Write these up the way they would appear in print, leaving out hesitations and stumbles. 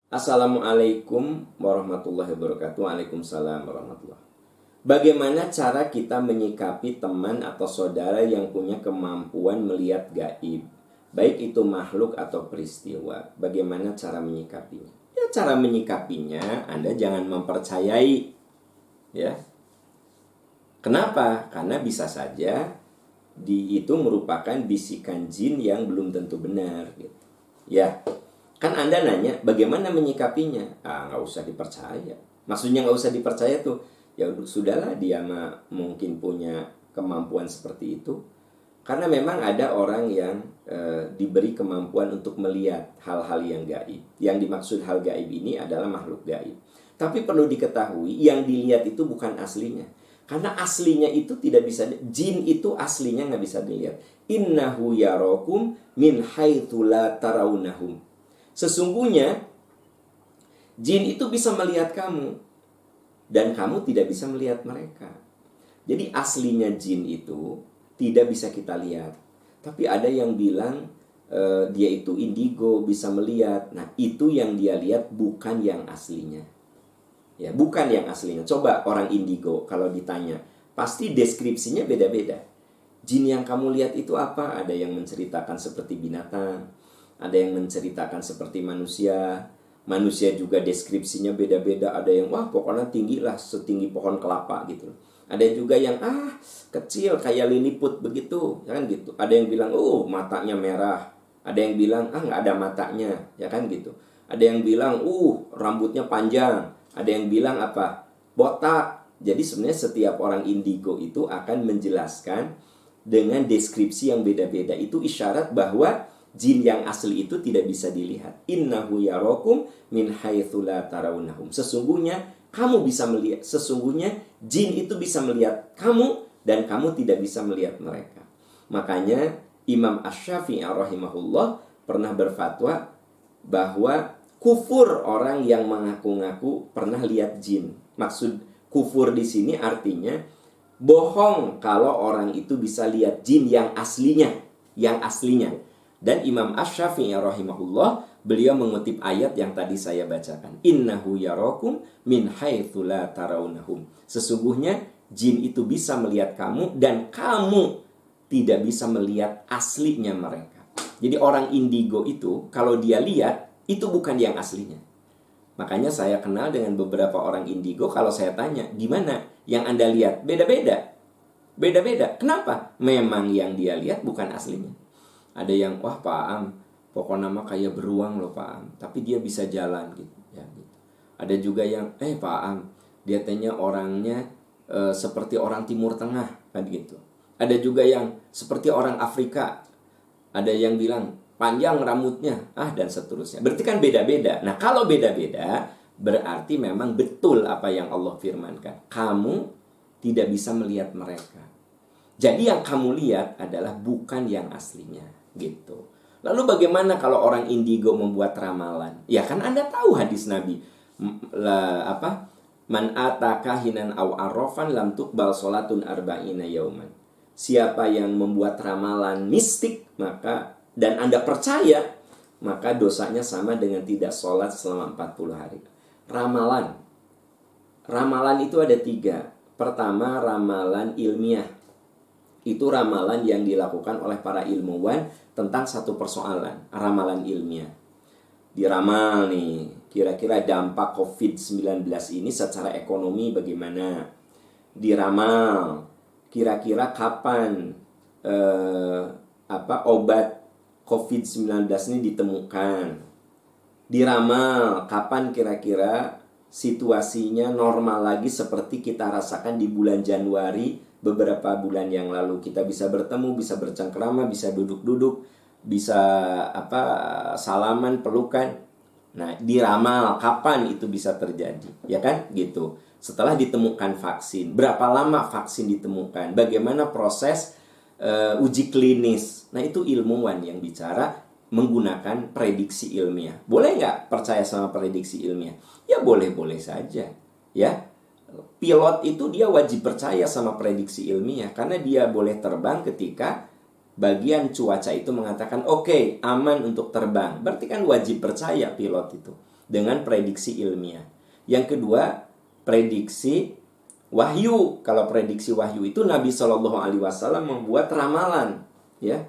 Assalamualaikum warahmatullahi wabarakatuh. Waalaikumsalam warahmatullahi wabarakatuh. Bagaimana cara kita menyikapi teman atau saudara yang punya kemampuan melihat gaib? Baik itu makhluk atau peristiwa. Bagaimana cara menyikapinya? Ya, cara menyikapinya Anda jangan mempercayai. Ya. Kenapa? Karena bisa saja itu merupakan bisikan jin yang belum tentu benar gitu. Ya. Kan Anda nanya, bagaimana menyikapinya? Nggak usah dipercaya. Maksudnya nggak usah dipercaya tuh, ya sudahlah, dia mungkin punya kemampuan seperti itu. Karena memang ada orang yang diberi kemampuan untuk melihat hal-hal yang gaib. Yang dimaksud hal gaib ini adalah makhluk gaib. Tapi perlu diketahui, yang dilihat itu bukan aslinya. Karena aslinya itu tidak bisa, jin itu aslinya nggak bisa dilihat. Innahu yarakum min haitsu la tarawnahum. Sesungguhnya jin itu bisa melihat kamu dan kamu tidak bisa melihat mereka. Jadi aslinya jin itu tidak bisa kita lihat. Tapi ada yang bilang dia itu indigo, bisa melihat. Nah, itu yang dia lihat, bukan yang aslinya. Ya, bukan yang aslinya. Coba orang indigo kalau ditanya, pasti deskripsinya beda-beda. Jin yang kamu lihat itu apa? Ada yang menceritakan seperti binatang, ada yang menceritakan seperti manusia. Manusia juga deskripsinya beda-beda. Ada yang wah pokoknya tinggi lah, setinggi pohon kelapa gitu. Ada juga yang kecil kayak liliput begitu, ya kan gitu. Ada yang bilang matanya merah. Ada yang bilang nggak ada matanya, ya kan gitu. Ada yang bilang rambutnya panjang. Ada yang bilang botak. Jadi sebenarnya setiap orang indigo itu akan menjelaskan dengan deskripsi yang beda-beda. Itu isyarat bahwa jin yang asli itu tidak bisa dilihat. Innahu yarakum min haitsu la tarawnahum. Sesungguhnya kamu bisa melihat, sesungguhnya jin itu bisa melihat kamu dan kamu tidak bisa melihat mereka. Makanya Imam Asy-Syafi'i rahimahullah pernah berfatwa bahwa kufur orang yang mengaku-ngaku pernah lihat jin. Maksud kufur di sini artinya bohong kalau orang itu bisa lihat jin yang aslinya, Dan Imam Asy-Syafi'i rahimahullah, beliau mengutip ayat yang tadi saya bacakan. Innahu yarakum min haitsu la tarawnahum. Sesungguhnya jin itu bisa melihat kamu dan kamu tidak bisa melihat aslinya mereka. Jadi orang indigo itu kalau dia lihat itu bukan yang aslinya. Makanya saya kenal dengan beberapa orang indigo, kalau saya tanya, gimana yang Anda lihat? Beda-beda. Beda-beda. Kenapa? Memang yang dia lihat bukan aslinya. Ada yang, wah Pak Am, pokoknya mah kayak beruang loh Pak Am, tapi dia bisa jalan gitu. Ya, gitu. Ada juga yang, Pak Am, dia tanya orangnya seperti orang Timur Tengah, kan gitu. Ada juga yang seperti orang Afrika. Ada yang bilang panjang rambutnya, dan seterusnya. Berarti kan beda-beda. Nah, kalau beda-beda, berarti memang betul apa yang Allah firmankan. Kamu tidak bisa melihat mereka. Jadi yang kamu lihat adalah bukan yang aslinya, gitu. Lalu bagaimana kalau orang indigo membuat ramalan? Ya kan Anda tahu hadis Nabi. Man ataka hinan aw arrafan lam tuqbal salatun arba'ina yauman. Siapa yang membuat ramalan mistik dan Anda percaya, maka dosanya sama dengan tidak sholat selama 40 hari. Ramalan itu ada 3. Pertama, ramalan ilmiah. Itu ramalan yang dilakukan oleh para ilmuwan tentang satu persoalan. Ramalan ilmiah. Diramal nih, kira-kira dampak COVID-19 ini secara ekonomi bagaimana. Diramal, kira-kira kapan obat COVID-19 ini ditemukan. Diramal, kapan kira-kira situasinya normal lagi seperti kita rasakan di bulan Januari beberapa bulan yang lalu. Kita bisa bertemu, bisa bercengkrama, bisa duduk-duduk, bisa salaman, pelukan. Nah, diramal kapan itu bisa terjadi, ya kan? Gitu. Setelah ditemukan vaksin, berapa lama vaksin ditemukan? Bagaimana proses uji klinis? Nah, itu ilmuwan yang bicara menggunakan prediksi ilmiah. Boleh nggak percaya sama prediksi ilmiah? Ya boleh-boleh saja, ya. Pilot itu dia wajib percaya sama prediksi ilmiah karena dia boleh terbang ketika bagian cuaca itu mengatakan oke, aman untuk terbang. Berarti kan wajib percaya pilot itu. dengan prediksi ilmiah. Yang kedua, prediksi wahyu. Kalau prediksi wahyu itu Nabi Shallallahu Alaihi Wasallam membuat ramalan, ya.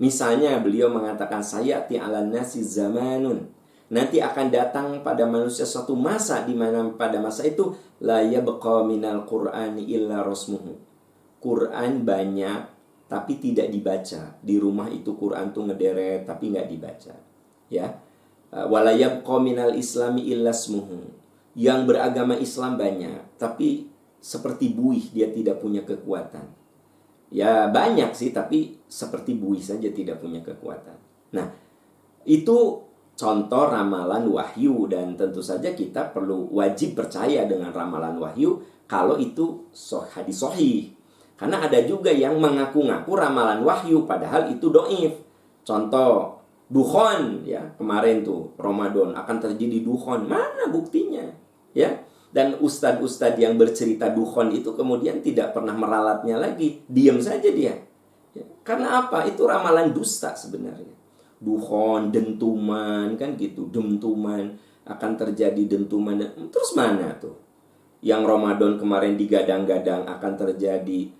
Misalnya beliau mengatakan sayati ala nasi zamanun, nanti akan datang pada manusia suatu masa di mana pada masa itu la yabqa minal qur'ani illa rasmuhu. Quran banyak tapi tidak dibaca. Di rumah itu Quran tuh ngederet tapi nggak dibaca. Ya. Wala yabqa minal islami illa ismuhu. Yang beragama Islam banyak tapi seperti buih, dia tidak punya kekuatan. Ya banyak sih, tapi seperti buih saja, tidak punya kekuatan. Nah, itu contoh ramalan wahyu. Dan tentu saja kita perlu wajib percaya dengan ramalan wahyu kalau itu hadis sahih. Karena ada juga yang mengaku-ngaku ramalan wahyu padahal itu dhaif. Contoh dukhon, ya, kemarin tuh Ramadan akan terjadi dukhon. Mana buktinya? Ya. Dan ustadz-ustadz yang bercerita dukhon itu kemudian tidak pernah meralatnya lagi. Diam saja dia. Ya, karena apa? Itu ramalan dusta sebenarnya. Dukhon, dentuman, kan gitu. Dentuman, akan terjadi dentuman. Terus mana tuh? Yang Ramadan kemarin digadang-gadang akan terjadi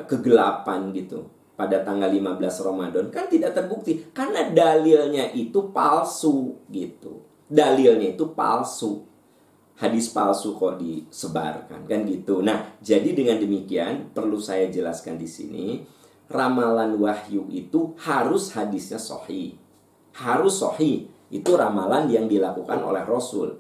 kegelapan gitu. Pada tanggal 15 Ramadan. Kan tidak terbukti. Karena dalilnya itu palsu gitu. Dalilnya itu palsu. Hadis palsu kok disebarkan, kan gitu. Nah, jadi dengan demikian perlu saya jelaskan di sini, ramalan wahyu itu harus hadisnya sahih. Harus sahih. Itu ramalan yang dilakukan oleh Rasul.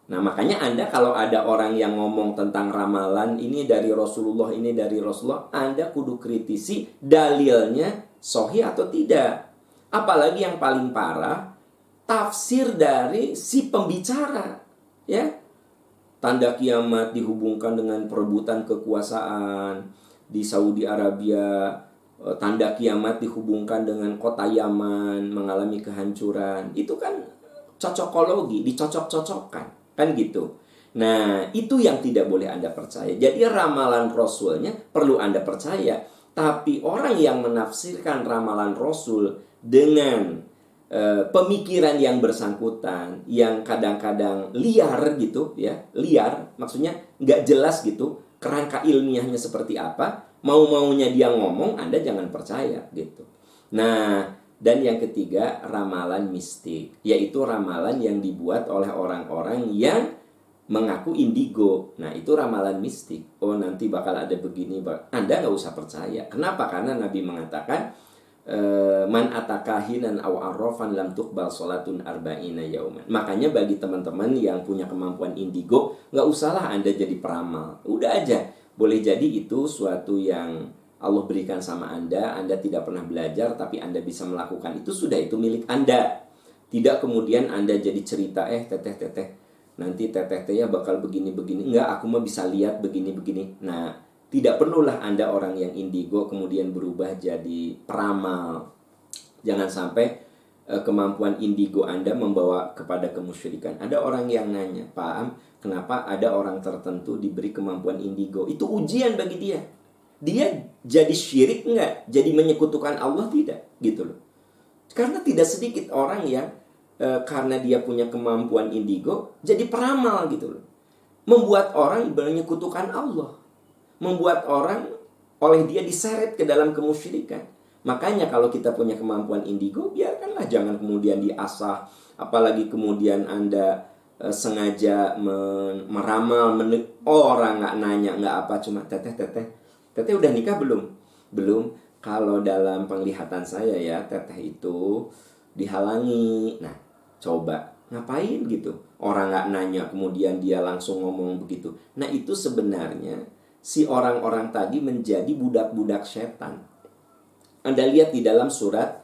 Nah, makanya Anda kalau ada orang yang ngomong tentang ramalan ini dari Rasulullah, ini dari Rasulullah, Anda kudu kritisi dalilnya sahih atau tidak. Apalagi yang paling parah, tafsir dari si pembicara, ya. Tanda kiamat dihubungkan dengan perebutan kekuasaan di Saudi Arabia. Tanda kiamat dihubungkan dengan kota Yaman mengalami kehancuran. Itu kan cocokologi, dicocok-cocokkan, kan gitu. Nah, itu yang tidak boleh Anda percaya. Jadi ramalan Rasulnya perlu Anda percaya. Tapi orang yang menafsirkan ramalan Rasul dengan pemikiran yang bersangkutan, yang kadang-kadang liar gitu, ya, liar, maksudnya nggak jelas gitu, kerangka ilmiahnya seperti apa, mau-maunya dia ngomong, Anda jangan percaya gitu. Nah, dan yang ketiga, ramalan mistik, yaitu ramalan yang dibuat oleh orang-orang yang mengaku indigo. Nah, itu ramalan mistik. Oh, nanti bakal ada begini, Anda nggak usah percaya. Kenapa? Karena Nabi mengatakan man atakahinan aw arrafan lam tuqbal salatun arba'ina yauman. Makanya bagi teman-teman yang punya kemampuan indigo, nggak usahlah Anda jadi peramal. Udah aja. Boleh jadi itu suatu yang Allah berikan sama Anda tidak pernah belajar tapi Anda bisa melakukan itu, sudah itu milik Anda. Tidak kemudian Anda jadi cerita teteh nanti teteh ya bakal begini-begini. Enggak, aku mah bisa lihat begini-begini. Nah, tidak perlulah Anda orang yang indigo kemudian berubah jadi peramal. Jangan sampai kemampuan indigo Anda membawa kepada kemusyrikan. Ada orang yang nanya, Pak Am, kenapa ada orang tertentu diberi kemampuan indigo? Itu ujian bagi dia. Dia jadi syirik enggak? Jadi menyekutukan Allah tidak? Gitu loh. Karena tidak sedikit orang yang karena dia punya kemampuan indigo jadi peramal gitu loh. Membuat orang menyekutukan Allah. Membuat orang oleh dia diseret ke dalam kemusyrikan. Makanya kalau kita punya kemampuan indigo, biarkanlah, jangan kemudian diasah. Apalagi kemudian Anda sengaja meramal, orang nggak nanya, nggak apa, cuma teteh udah nikah belum? Belum. Kalau dalam penglihatan saya ya, teteh itu dihalangi. Nah, coba ngapain gitu? Orang nggak nanya, kemudian dia langsung ngomong begitu. Nah, itu sebenarnya si orang-orang tadi menjadi budak-budak setan. Anda lihat di dalam surat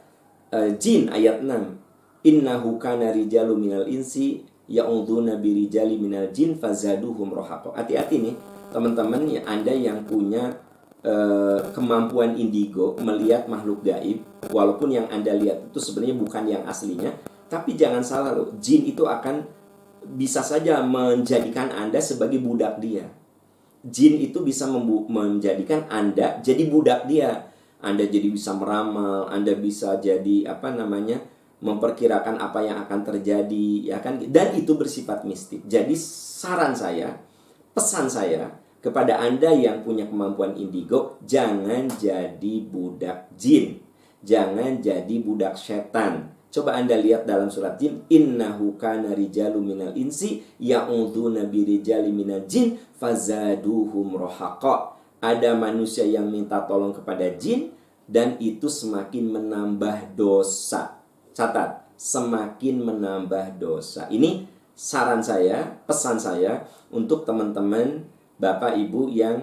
Jin ayat 6. Innahu kana rijalu minal insi ya'udzuuna birijali minal jin fazaduhum rohaqa. Hati-hati nih teman-teman ya, Anda yang punya kemampuan indigo melihat makhluk gaib, walaupun yang Anda lihat itu sebenarnya bukan yang aslinya, tapi jangan salah loh, jin itu akan bisa saja menjadikan Anda sebagai budak dia. Jin itu bisa menjadikan Anda jadi budak dia. Anda jadi bisa meramal, Anda bisa jadi memperkirakan apa yang akan terjadi, ya kan? Dan itu bersifat mistik. Jadi saran saya, pesan saya kepada Anda yang punya kemampuan indigo, jangan jadi budak jin. Jangan jadi budak setan. Coba Anda lihat dalam surat jin, innahu kana rijalu minal insi ya'udzuuna birijali minal jin fazaduhum rohaqa. Ada manusia yang minta tolong kepada jin dan itu semakin menambah dosa. Catat, semakin menambah dosa. Ini saran saya, pesan saya untuk teman-teman Bapak Ibu yang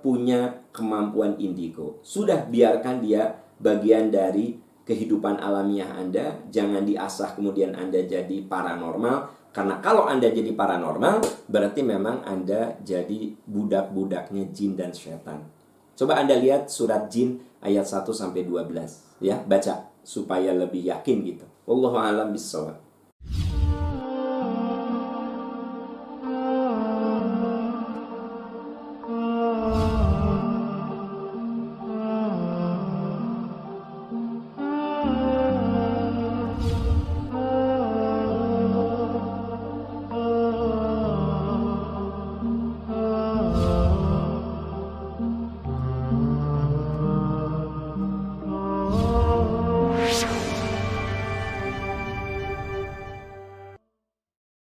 punya kemampuan indigo. Sudah, biarkan dia bagian dari kehidupan alamiah Anda. Jangan diasah kemudian Anda jadi paranormal. Karena kalau Anda jadi paranormal, berarti memang Anda jadi budak-budaknya jin dan setan. Coba Anda lihat surat jin ayat 1-12. Ya, baca supaya lebih yakin gitu. Wallahu a'lam bishawab.